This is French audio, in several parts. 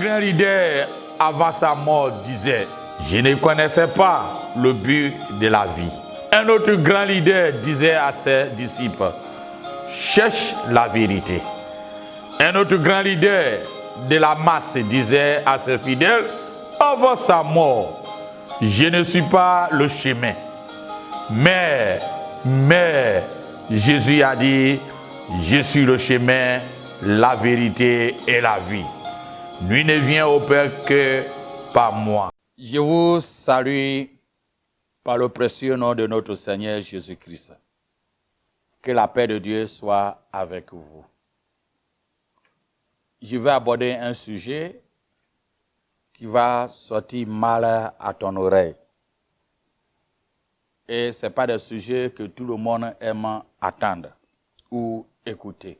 grand leader, avant sa mort, disait, je ne connaissais pas le but de la vie. Un autre grand leader disait à ses disciples, cherche la vérité. Un autre grand leader de la masse disait à ses fidèles, avant sa mort, je ne suis pas le chemin. Mais Jésus a dit, je suis le chemin, la vérité et la vie. Nul ne vient au Père que par moi. Je vous salue par le précieux nom de notre Seigneur Jésus-Christ. Que la paix de Dieu soit avec vous. Je vais aborder un sujet qui va sortir mal à ton oreille. Et ce n'est pas des sujets que tout le monde aime attendre ou écouter.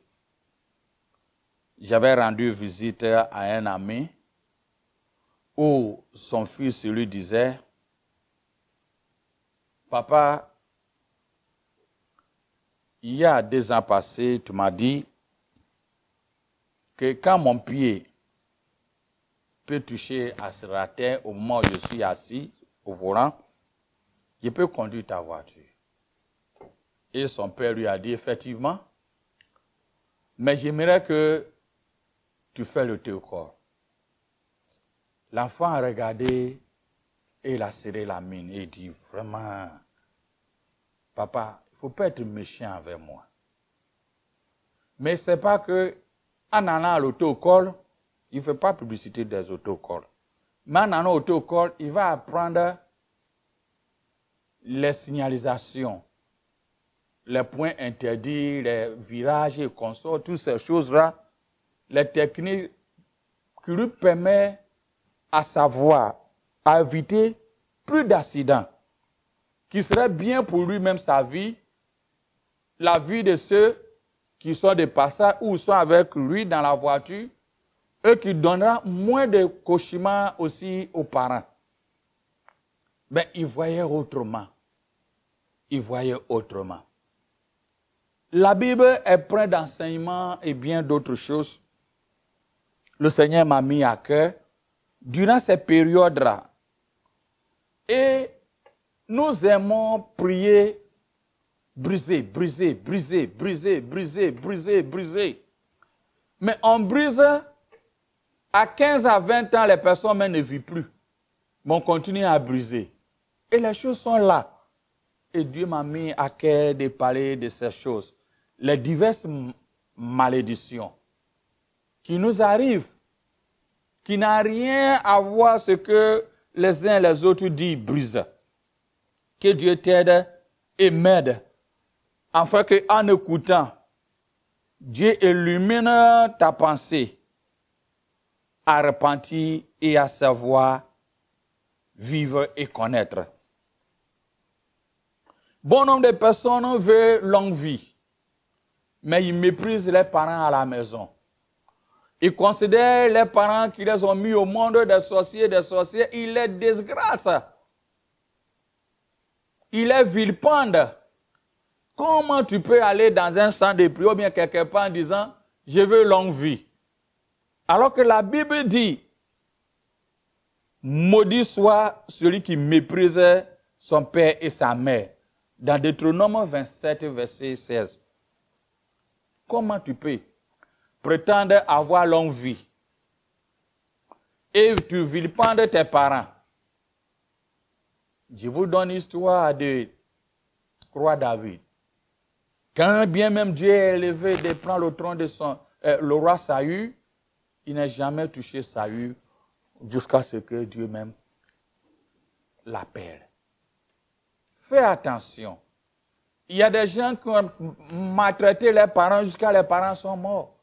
J'avais rendu visite à un ami où son fils lui disait, « Papa, il y a 2 ans passés, tu m'as dit que quand mon pied peut toucher à la terre au moment où je suis assis au volant, je peux conduire ta voiture. » Et son père lui a dit, effectivement, mais j'aimerais que tu fasses le théocore. L'enfant a regardé et il a serré la mine et il dit, vraiment, papa, il ne faut pas être méchant avec moi. Mais ce n'est pas que, en allant à l'auto-école, il ne fait pas publicité des auto-écoles. Mais en allant à l'auto-école, il va apprendre les signalisations, les points interdits, les virages et consorts, toutes ces choses-là, les techniques qui lui permettent à savoir, à éviter plus d'accidents, qui seraient bien pour lui-même sa vie, la vie de ceux qui sont de passage ou sont avec lui dans la voiture, et qui donnera moins de cauchemars aussi aux parents. Mais il voyait autrement. Il voyait autrement. La Bible est pleine d'enseignements et bien d'autres choses. Le Seigneur m'a mis à cœur durant ces périodes-là. Et nous aimons prier, briser. Mais on brise, à 15 à 20 ans, les personnes même ne vivent plus. Mais on continue à briser. Et les choses sont là. Et Dieu m'a mis à cœur de parler de ces choses. Les diverses malédictions qui nous arrivent, qui n'ont rien à voir ce que les uns et les autres disent, brise. Que Dieu t'aide et m'aide. Afin qu'en écoutant, Dieu illumine ta pensée à repentir et à savoir vivre et connaître. Bon nombre de personnes veulent longue vie, mais ils méprisent les parents à la maison. Ils considèrent les parents qui les ont mis au monde des sorciers, ils les disgracent. Ils les vilipendent. Comment tu peux aller dans un centre de prière ou bien quelque part en disant « je veux longue vie » alors que la Bible dit « maudit soit celui qui méprise son père et sa mère » dans Deutéronome 27, verset 16. Comment tu peux prétendre avoir longue vie et tu vilipends tes parents? Je vous donne l'histoire de roi David. Quand bien même Dieu est élevé de prendre le trône de le roi Saül, il n'a jamais touché Saül jusqu'à ce que Dieu même l'appelle. Fais attention. Il y a des gens qui ont maltraité les parents jusqu'à les parents sont morts.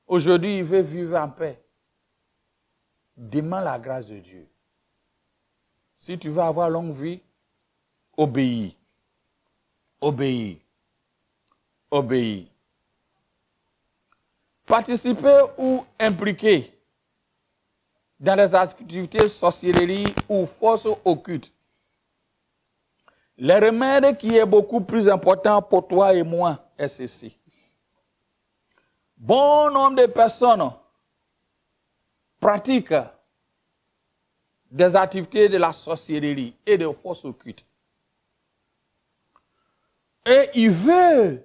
Aujourd'hui, ils veulent vivre en paix. Demande la grâce de Dieu. Si tu veux avoir longue vie, obéis. Obéis. Obéis. Participer ou impliquer dans les activités sorcellerie ou forces occultes. Le remède qui est beaucoup plus important pour toi et moi est ceci. Bon nombre de personnes pratique des activités de la sorcellerie et des forces occultes. Et il veut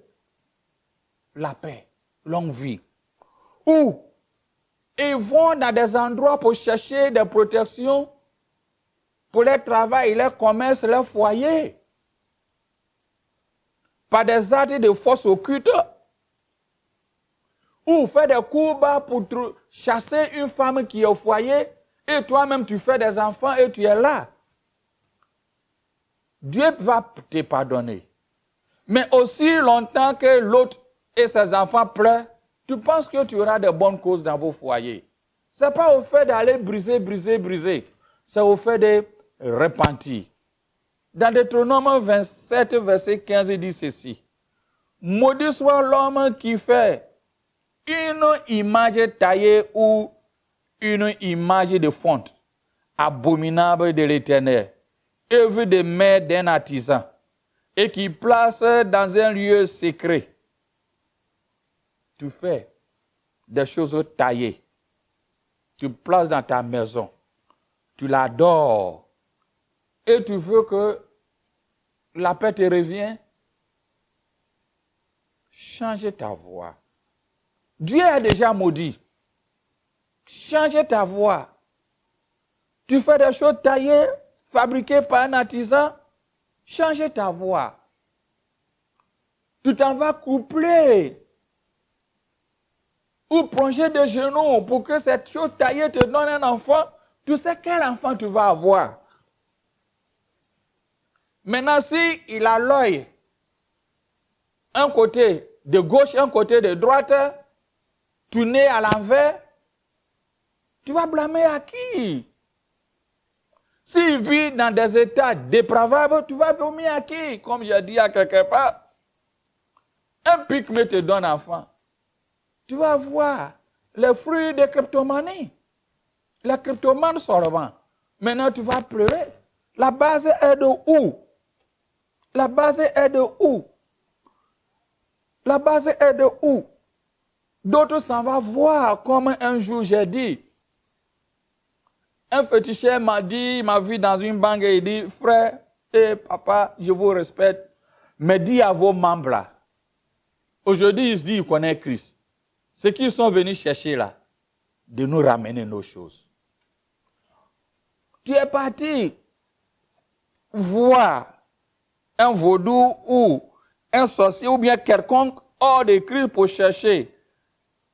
la paix, longue vie. Ou ils vont dans des endroits pour chercher des protections pour leur travail, leur commerce, leur foyer. Par des actes de force occulte. Ou faire des coups bas pour chasser une femme qui est au foyer et toi-même tu fais des enfants et tu es là. Dieu va te pardonner. Mais aussi longtemps que l'autre et ses enfants pleurent, tu penses que tu auras de bonnes causes dans vos foyers. Ce n'est pas au fait d'aller briser. C'est au fait de repentir. Dans Deutéronome 27, verset 15, il dit ceci. Maudit soit l'homme qui fait une image taillée ou une image de fonte, abominable de l'Éternel, œuvre de main d'un artisan, et qui place dans un lieu secret. Tu fais des choses taillées, tu places dans ta maison, tu l'adores, et tu veux que la paix te revienne. Change ta voix. Dieu a déjà maudit. Change ta voix. Tu fais des choses taillées, fabriquées par un artisan. Change ta voix. Tu t'en vas coupler. Ou plonger des genoux pour que cette chose taillée te donne un enfant. Tu sais quel enfant tu vas avoir. Maintenant, si il a l'œil, un côté de gauche, un côté de droite, tourné à l'envers, tu vas blâmer à qui? S'il vit dans des états dépravables, tu vas blâmer à qui? Comme j'ai dit à quelque part, un pygmée te donne enfant. Tu vas voir les fruits de kleptomanie. La kleptomane seulement. Maintenant, tu vas pleurer. La base est de où? La base est de où? La base est de où? D'autres s'en vont voir, comme un jour j'ai dit. Un féticheur m'a vu dans une banque et il dit, frère et papa, je vous respecte, mais dis à vos membres là. Aujourd'hui, il se dit, il connaît Christ. Ce qu'ils sont venus chercher là, de nous ramener nos choses. Tu es parti voir un vaudou ou un sorcier ou bien quelconque hors de Christ pour chercher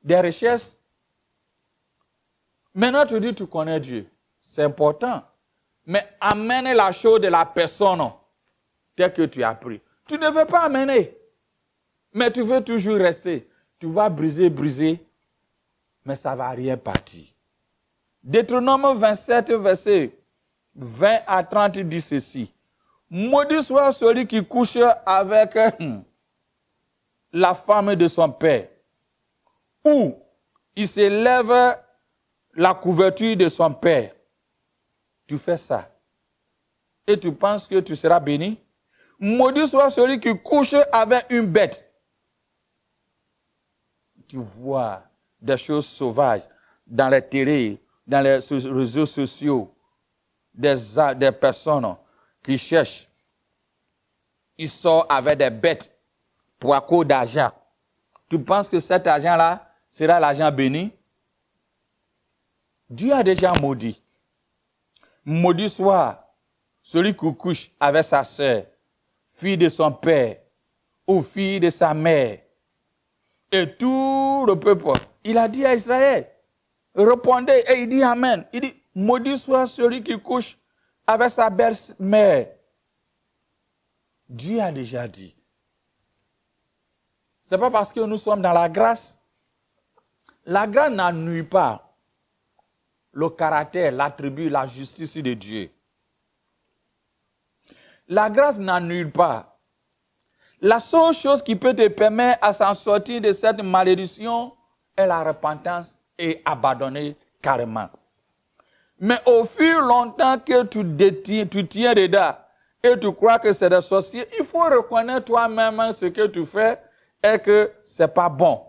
des richesses. Maintenant, tu dis tu connais Dieu. C'est important. Mais amène la chose de la personne telle que tu as pris. Tu ne veux pas amener. Mais tu veux toujours rester. Tu vas briser. Mais ça ne va rien partir. Deutéronome 27, verset 20 à 30 dit ceci. Maudit soit celui qui couche avec la femme de son père. Ou il se lève la couverture de son père. Tu fais ça. Et tu penses que tu seras béni? Maudit soit celui qui couche avec une bête. Tu vois des choses sauvages dans les télés, dans les réseaux sociaux, des personnes qui cherchent. Ils sortent avec des bêtes pour à cause d'argent. Tu penses que cet argent-là sera l'argent béni? Dieu a déjà maudit. Maudit soit celui qui couche avec sa sœur, fille de son père ou fille de sa mère. Et tout le peuple, il a dit à Israël, répondez, et il dit Amen. Il dit, maudit soit celui qui couche avec sa belle-mère. Dieu a déjà dit. Ce n'est pas parce que nous sommes dans la grâce. La grâce n'ennuie pas le caractère, l'attribut, la justice de Dieu. La grâce n'ennuie pas. La seule chose qui peut te permettre à s'en sortir de cette malédiction est la repentance et abandonner carrément. Mais au fur longtemps que tu tiens dedans et tu crois que c'est des sorciers, il faut reconnaître toi-même ce que tu fais et que ce n'est pas bon.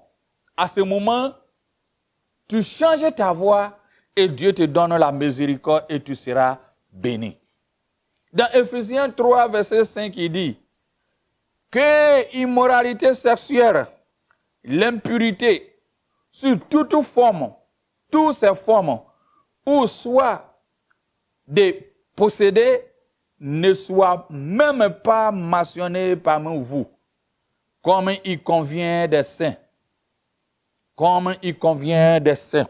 À ce moment, tu changes ta voix et Dieu te donne la miséricorde et tu seras béni. Dans Éphésiens 3, verset 5, il dit que immoralité sexuelle, l'impurité, sur toute forme, toutes ces formes, ou soit de posséder, ne soit même pas mentionné parmi vous, comme il convient des saints. Comme il convient des saints.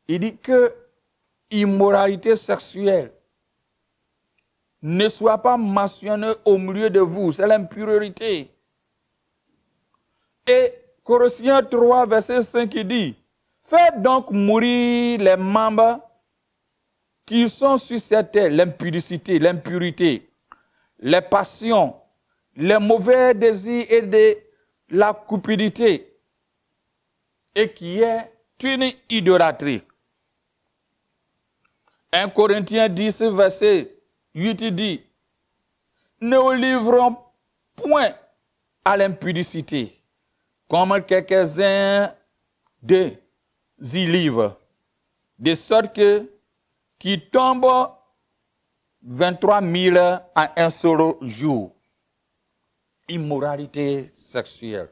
Il dit que immoralité sexuelle ne soit pas mentionnée au milieu de vous, c'est l'impurité. Et Colossiens 3, verset 5, il dit, faites donc mourir les membres qui sont sur cette terre, l'impudicité, l'impureté, les passions, les mauvais désirs et de la cupidité, et qui est une idolâtrie. 1 Corinthiens 10, verset 8 dit, ne vous livrons point à l'impudicité, comme quelques-uns d'eux y livrent, de sorte que qui tombent 23 000 en un seul jour. Immoralité sexuelle.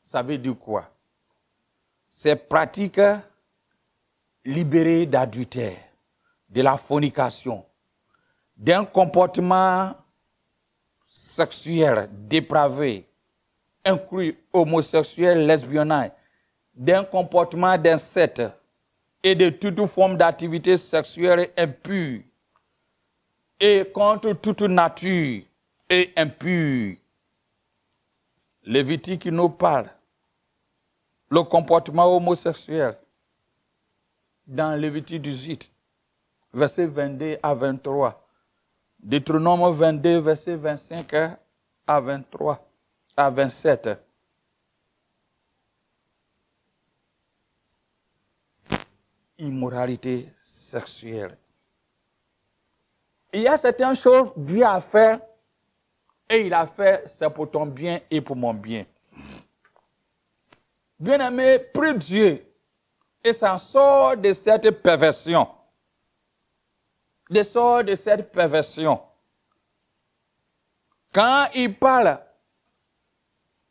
Ça veut dire quoi? C'est pratique libérée d'adultère, de la fornication, d'un comportement sexuel dépravé, inclus homosexuel, lesbiennage, d'un comportement d'inceste et de toute forme d'activité sexuelle impure et contre toute nature et impure. Lévitique nous parle le comportement homosexuel dans Lévitique 18, verset 22 à 23. Deutéronome 22, verset 25 à 23 à 27. Immoralité sexuelle. Il y a certaines choses que Dieu a fait et il a fait, c'est pour ton bien et pour mon bien. Bien-aimé, prie Dieu et s'en sort de cette perversion. Sort de cette perversion. Quand il parle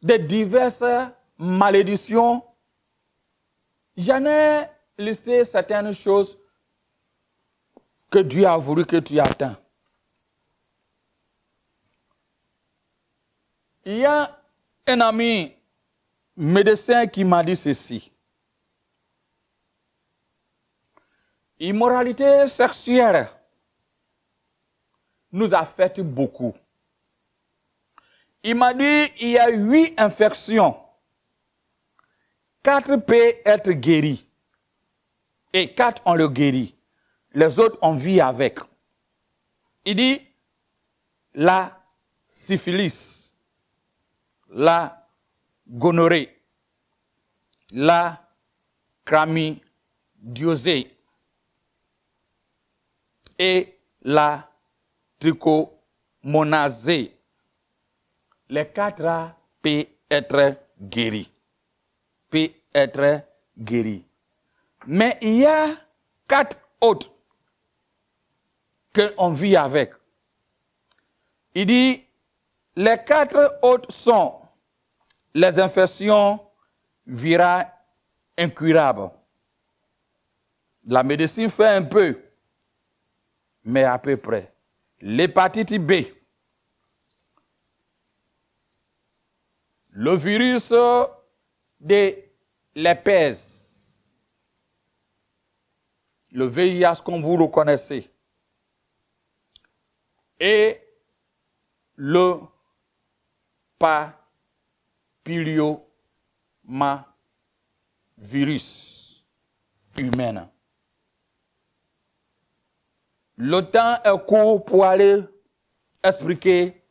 de diverses malédictions, j'en ai listé certaines choses que Dieu a voulu que tu atteins. Il y a un ami médecin qui m'a dit ceci. Immoralité sexuelle nous affecte beaucoup. Il m'a dit il y a 8 infections. 4 peuvent être guéries. Et 4 on le guérit. Les autres on vit avec. Il dit la syphilis, la gonorrhée, la chlamydiose et la trichomonasée. Les 4 peuvent être guéris. Peuvent être guéris. Mais il y a 4 autres qu'on vit avec. Il dit, les 4 autres sont les infections virales incurables. La médecine fait un peu, mais à peu près. L'hépatite B, le virus de l'herpès, le VIH comme vous le connaissez, et le papillomavirus humain. Le temps est court pour aller expliquer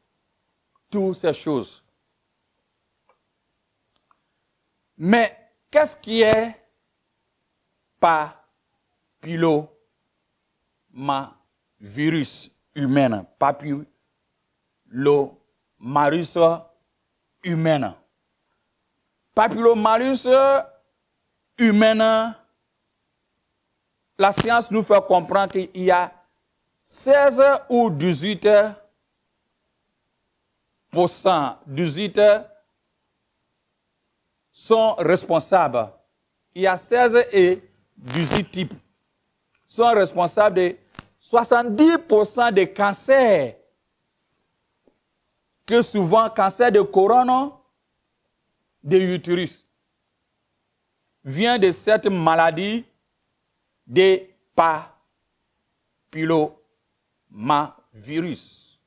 toutes ces choses. Mais qu'est-ce qui est papillomavirus humain? Papillomavirus humain. Papillomavirus humain la science nous fait comprendre qu'il y a 16 ou 18 sont responsables. Il y a 16 et 18 types sont responsables de 70% des cancers, que souvent cancer de côlon, de l'utérus, vient de cette maladie des papillomavirus.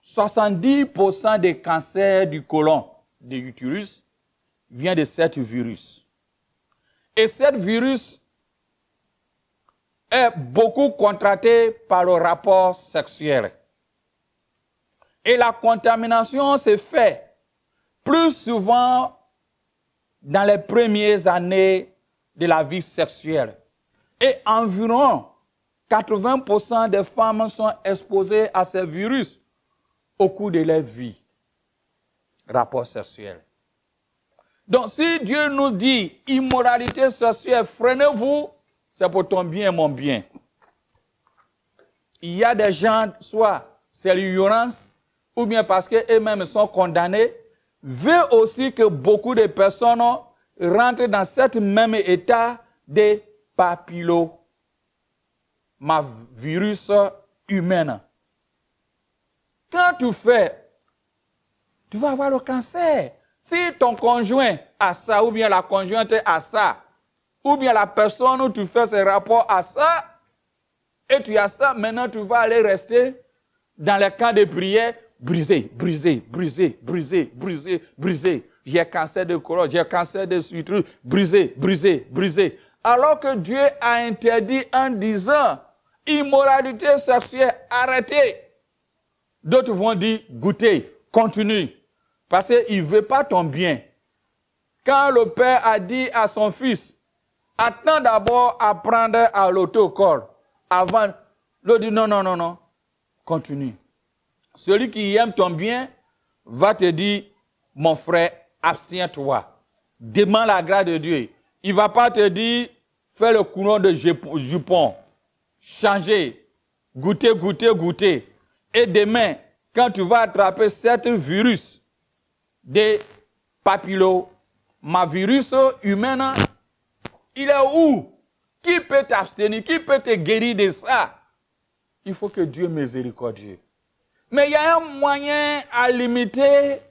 70% des cancers du côlon, de l'utérus, vient de ce virus. Et ce virus est beaucoup contracté par le rapport sexuel. Et la contamination se fait plus souvent dans les premières années de la vie sexuelle. Et environ 80% des femmes sont exposées à ce virus au cours de leur vie. Rapport sexuel. Donc si Dieu nous dit immoralité sexuelle, freinez-vous, c'est pour ton bien et mon bien. Il y a des gens, soit c'est l'ignorance, ou bien parce qu'eux-mêmes sont condamnés, veut aussi que beaucoup de personnes rentrent dans ce même état de papillomavirus humain. Quand tu fais, tu vas avoir le cancer. Si ton conjoint a ça, ou bien la conjointe a ça, ou bien la personne où tu fais ce rapport a ça, et tu as ça, maintenant tu vas aller rester dans les camps de prière, brisé. J'ai cancer de côlon, j'ai cancer de l'utérus, brisé. Alors que Dieu a interdit en disant, immoralité sexuelle, arrêtez. D'autres vont dire, goûtez, continue. Parce qu'il ne veut pas ton bien. Quand le père a dit à son fils, attends d'abord à prendre à l'autocol, avant, il dit non, continue. Celui qui aime ton bien va te dire, mon frère, abstiens-toi. Demande la grâce de Dieu. Il ne va pas te dire, fais le couron de jupon, changez, goûtez. Et demain, quand tu vas attraper cet virus, des papillomavirus humains, il est où? Qui peut t'abstenir? Qui peut te guérir de ça? Il faut que Dieu miséricordieux. Mais il y a un moyen à limiter,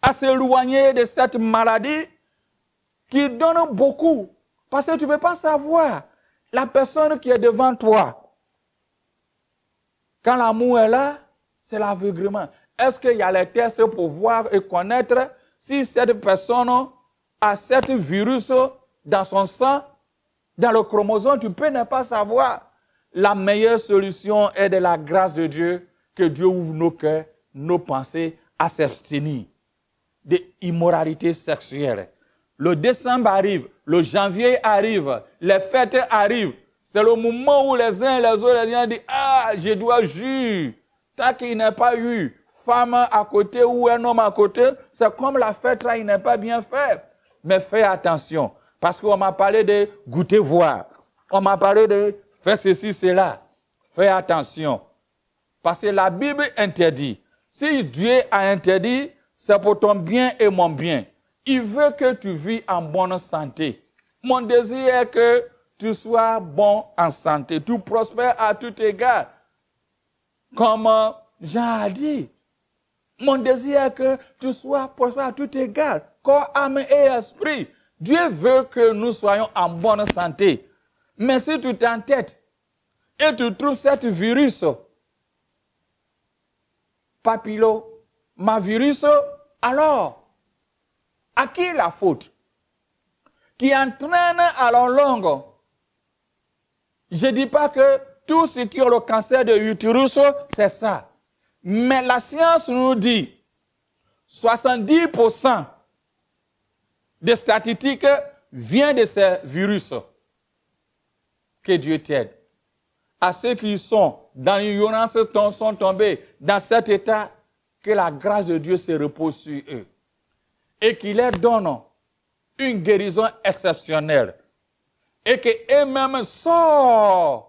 à s'éloigner de cette maladie qui donne beaucoup. Parce que tu ne peux pas savoir la personne qui est devant toi. Quand l'amour est là, c'est l'aveuglement. Est-ce qu'il y a les tests pour voir et connaître si cette personne a ce virus dans son sang, dans le chromosome? Tu peux ne pas savoir. La meilleure solution est de la grâce de Dieu, que Dieu ouvre nos cœurs, nos pensées à s'abstenir de immoralité sexuelle. Le décembre arrive, le janvier arrive, les fêtes arrivent. C'est le moment où les uns et les autres disent, je dois jurer. Tant qu'il n'a pas eu femme à côté ou un homme à côté, c'est comme la fête là, il n'est pas bien fait. Mais fais attention, parce qu'on m'a parlé de goûter voir. On m'a parlé de faire ceci, cela. Fais attention. Parce que la Bible interdit. Si Dieu a interdit, c'est pour ton bien et mon bien. Il veut que tu vis en bonne santé. Mon désir est que tu sois bon en santé. Tu prospères à tout égard. Comme Jean a dit. Mon désir est que tu sois prospère à tout égard. Corps, âme et esprit. Dieu veut que nous soyons en bonne santé. Mais si tu t'entêtes et tu trouves cet virus, papillomavirus, alors, à qui la faute? Qui entraîne à la longue. Je ne dis pas que tout ce qui a le cancer de l'utérus, c'est ça. Mais la science nous dit 70% des statistiques viennent de ces virus. Que Dieu t'aide. À ceux qui sont dans l'ignorance, sont tombés dans cet état, que la grâce de Dieu se repose sur eux. Et qu'il leur donne une guérison exceptionnelle. et qu'eux-mêmes sortent,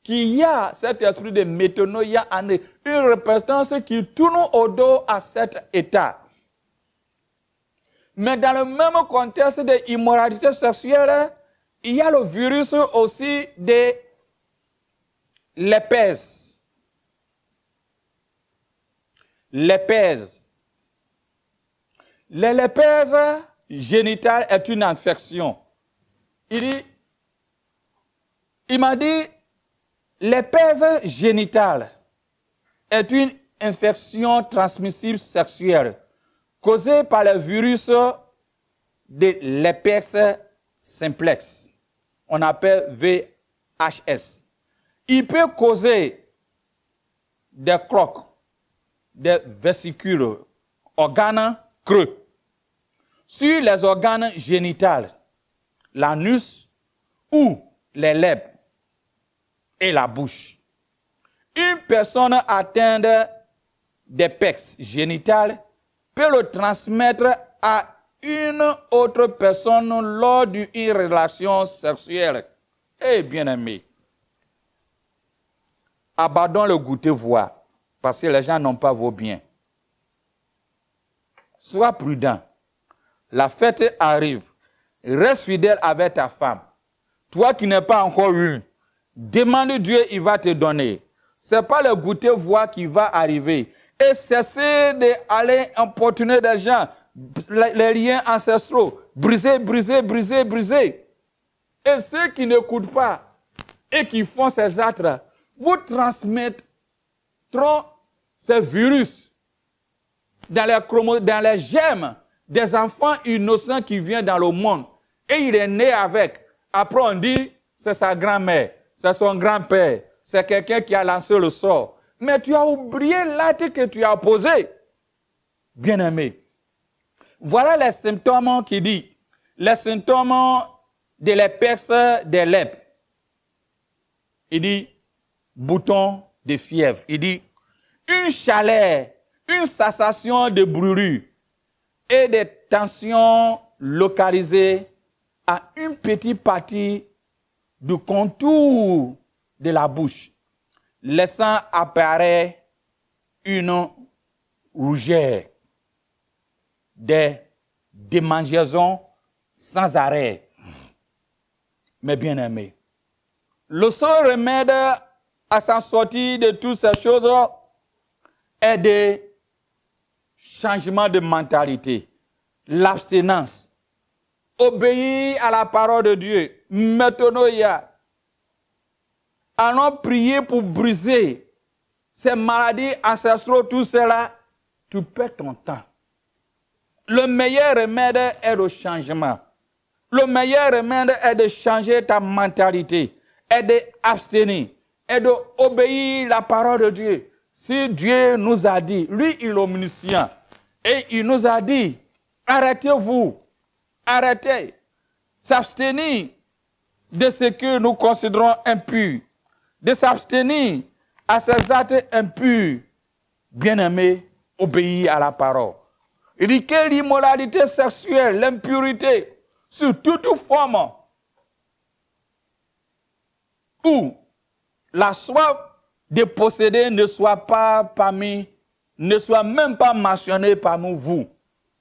qu'il y a cet esprit de métanoïa en eux, une repentance qui tourne au dos à cet état. Mais dans le même contexte de l'immoralité sexuelle, il y a le virus aussi de l'herpès. L'herpès. L'herpès génital est une infection. Il m'a dit, l'herpès génital est une infection transmissible sexuelle causée par le virus de l'herpès simplex. On appelle VHS. Il peut causer des crocs, des vésicules, organes creux sur les organes génitaux, l'anus ou les lèvres et la bouche. Une personne atteinte d'herpès génital peut le transmettre à une autre personne lors d'une relation sexuelle. Eh bien aimé, abandonne le goûter-voir parce que les gens n'ont pas vos biens. Sois prudent. La fête arrive. Reste fidèle avec ta femme. Toi qui n'es pas encore une, demande Dieu, il va te donner. Ce n'est pas le goûter-voir qui va arriver. Et cessez d'aller importuner des gens, les liens ancestraux. Briser, briser, briser, briser. Et ceux qui n'écoutent pas et qui font ces actes, vous transmettront ces virus dans les germes des enfants innocents qui viennent dans le monde. Et il est né avec. Après on dit, c'est sa grand-mère, c'est son grand-père, c'est quelqu'un qui a lancé le sort. Mais tu as oublié l'acte que tu as posé. Bien-aimé. Voilà les symptômes qui dit. Les symptômes de l'herpès des lèvres. Il dit, bouton de fièvre. Il dit, une chaleur, une sensation de brûlure et des tensions localisées à une petite partie du contour de la bouche, laissant apparaître une rougeur, des démangeaisons sans arrêt. Mes bien-aimés, le seul remède à s'en sortir de toutes ces choses est des changements de mentalité, l'abstinence, obéir à la parole de Dieu. Maintenant, allons prier pour briser ces maladies ancestrales, tout cela, tu perds ton temps. Le meilleur remède est le changement. Le meilleur remède est de changer ta mentalité, est d'abstenir, est d'obéir à la parole de Dieu. Si Dieu nous a dit, lui il est omniscient, et il nous a dit, arrêtez-vous, arrêtez, s'abstenir de ce que nous considérons impur, de s'abstenir à ces actes impurs. Bien-aimé, obéir à la parole. Il dit que l'immoralité sexuelle, l'impurité, sous toute forme, où la soif de posséder ne soit pas parmi, ne soit même pas mentionnée parmi vous.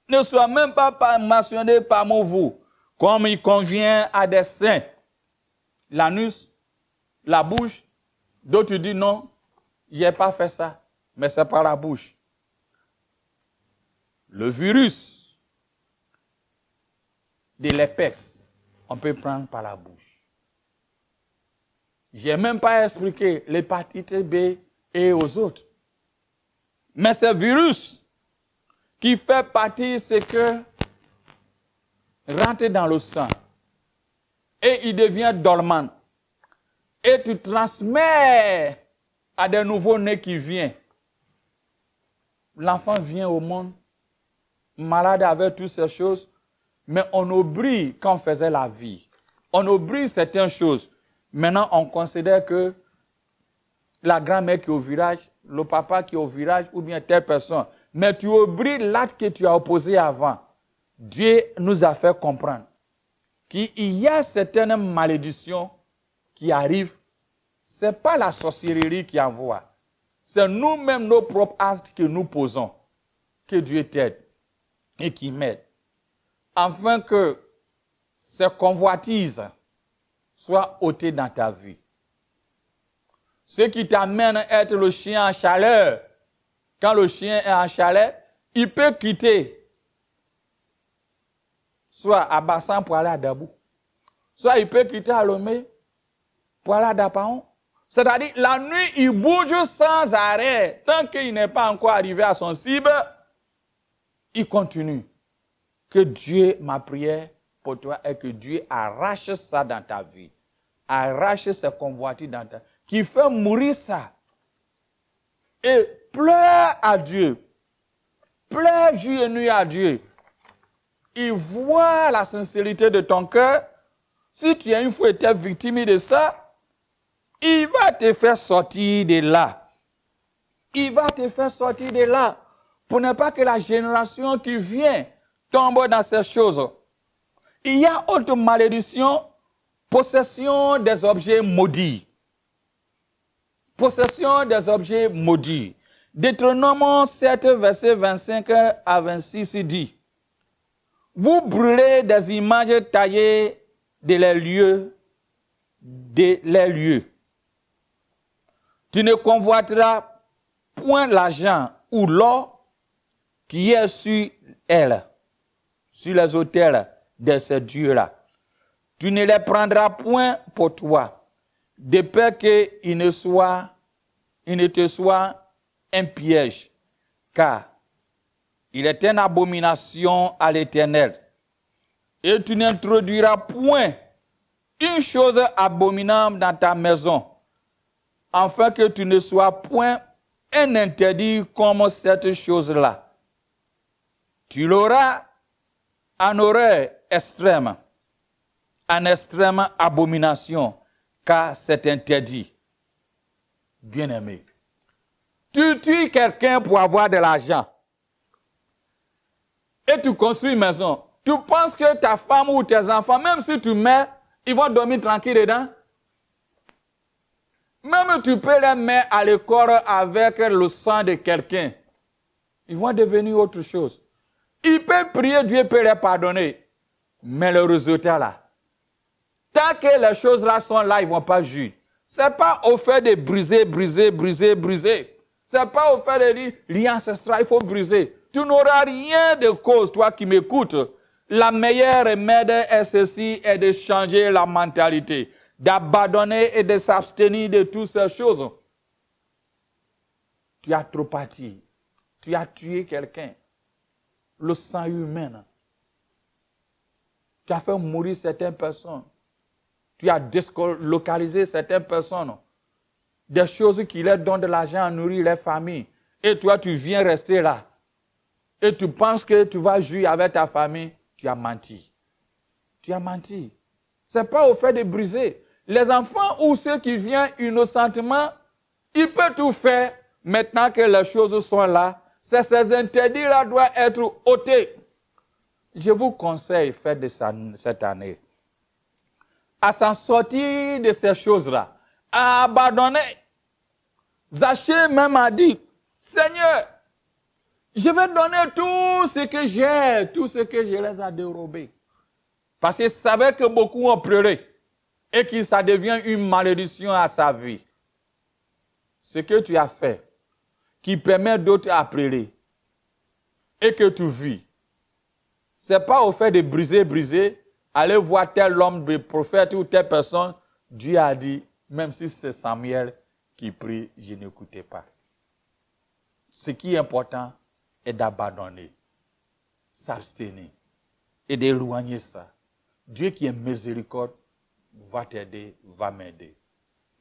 Ne soit même pas mentionnée parmi vous, comme il convient à des saints. L'anus, la bouche, d'autres disent non, je n'ai pas fait ça, mais c'est par la bouche. Le virus de l'herpès, on peut prendre par la bouche. Je n'ai même pas expliqué l'hépatite B et aux autres. Mais ce virus qui fait partie, c'est que rentre dans le sang et il devient dormant. Et tu transmets à des nouveaux-nés qui viennent. L'enfant vient au monde, malade avec toutes ces choses, mais on oublie quand on faisait la vie. On oublie certaines choses. Maintenant, on considère que la grand-mère qui est au village, le papa qui est au village, ou bien telle personne. Mais tu oublies l'acte que tu as opposé avant. Dieu nous a fait comprendre qu'il y a certaines malédictions qui arrivent. Ce n'est pas la sorcellerie qui envoie. C'est nous-mêmes, nos propres actes que nous posons. Que Dieu t'aide et qui m'aide. Afin que ces convoitises soient ôtées dans ta vie. Ce qui t'amène à être le chien en chaleur. Quand le chien est en chaleur, il peut quitter. Soit à Bassan pour aller à Dabou. Soit il peut quitter à Lomé pour aller à Dapaon. C'est-à-dire, la nuit, il bouge sans arrêt. Tant qu'il n'est pas encore arrivé à son cible, il continue. Que Dieu, ma prière pour toi, est que Dieu arrache ça dans ta vie. Arrache ce convoitises dans ta vie. Qui fait mourir ça. Et pleure à Dieu. Pleure jour et nuit à Dieu. Il voit la sincérité de ton cœur. Si tu as une fois été victime de ça, il va te faire sortir de là. Il va te faire sortir de là. Pour ne pas que la génération qui vient tombe dans ces choses. Il y a autre malédiction, possession des objets maudits. Possession des objets maudits. Deutéronome 7, verset 25 à 26 dit: vous brûlez des images taillées de les lieux. Tu ne convoiteras point l'argent ou l'or qui est sur elle, sur les autels de ces dieux-là. Tu ne les prendras point pour toi, de peur qu'il ne te soit un piège, car il est une abomination à l'Éternel. Et tu n'introduiras point une chose abominable dans ta maison, afin que tu ne sois point un interdit comme cette chose-là. Tu l'auras en horreur extrême, en extrême abomination, car c'est interdit. Bien-aimé, tu tues quelqu'un pour avoir de l'argent et tu construis une maison. Tu penses que ta femme ou tes enfants, même si tu meurs, ils vont dormir tranquille dedans? Même tu peux les mettre à l'école avec le sang de quelqu'un. Ils vont devenir autre chose. Ils peuvent prier, Dieu peut les pardonner. Mais le résultat là, tant que les choses là sont là, ils ne vont pas juger. Ce n'est pas au fait de briser. Ce n'est pas au fait de dire, lien ancestral, il faut briser. Tu n'auras rien de cause, toi qui m'écoutes. La meilleure remède est ceci, est de changer la mentalité, d'abandonner et de s'abstenir de toutes ces choses. Tu as trop parti. Tu as tué quelqu'un. Le sang humain. Tu as fait mourir certaines personnes. Tu as délocalisé certaines personnes. Des choses qui leur donnent de l'argent à nourrir les familles. Et toi, tu viens rester là. Et tu penses que tu vas jouir avec ta famille. Tu as menti. Tu as menti. Ce n'est pas au fait de briser. Les enfants ou ceux qui viennent innocentement, ils peuvent tout faire. Maintenant que les choses sont là, ces interdits-là doivent être ôtés. Je vous conseille, faites de ça cette année, à s'en sortir de ces choses-là, à abandonner. Zachée même a dit, Seigneur, je vais donner tout ce que j'ai, tout ce que je les ai dérobés. Parce qu'il savait que beaucoup ont pleuré et que ça devient une malédiction à sa vie. Ce que tu as fait, qui permet d'autres à pleurer et que tu vis, ce n'est pas au fait de briser, aller voir tel homme, de prophète ou telle personne. Dieu a dit, même si c'est Samuel qui prie, je n'écoutais pas. Ce qui est important est d'abandonner, s'abstenir et d'éloigner ça. Dieu qui est miséricorde va t'aider, va m'aider.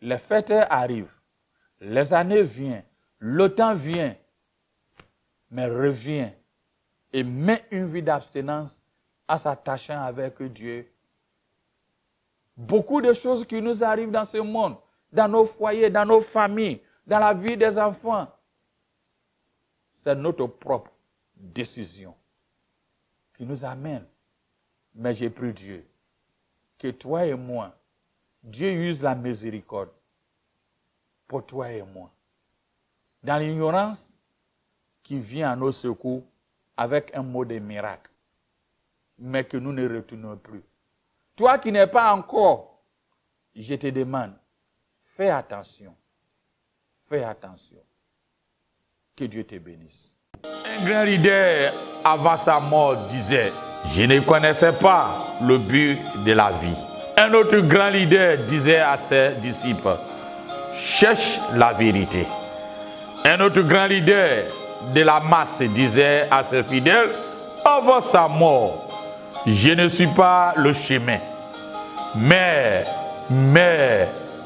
Les fêtes arrivent, les années viennent, le temps vient, mais reviens et mets une vie d'abstinence en s'attachant avec Dieu. Beaucoup de choses qui nous arrivent dans ce monde, dans nos foyers, dans nos familles, dans la vie des enfants, c'est notre propre décision qui nous amène. Mais j'ai pris Dieu. que toi et moi, Dieu use la miséricorde pour toi et moi. Dans l'ignorance qui vient à nos secours avec un mot de miracle, mais que nous ne retournons plus. Toi qui n'es pas encore, je te demande, fais attention. Fais attention. Que Dieu te bénisse. Un grand leader, avant sa mort, disait, je ne connaissais pas le but de la vie. Un autre grand leader disait à ses disciples, cherche la vérité. Un autre grand leader de la masse disait à ses fidèles, avant sa mort, je ne suis pas le chemin. Mais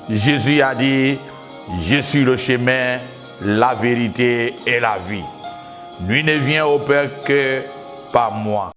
Jésus a dit, je suis le chemin, la vérité et la vie. Nul ne vient au Père que par moi.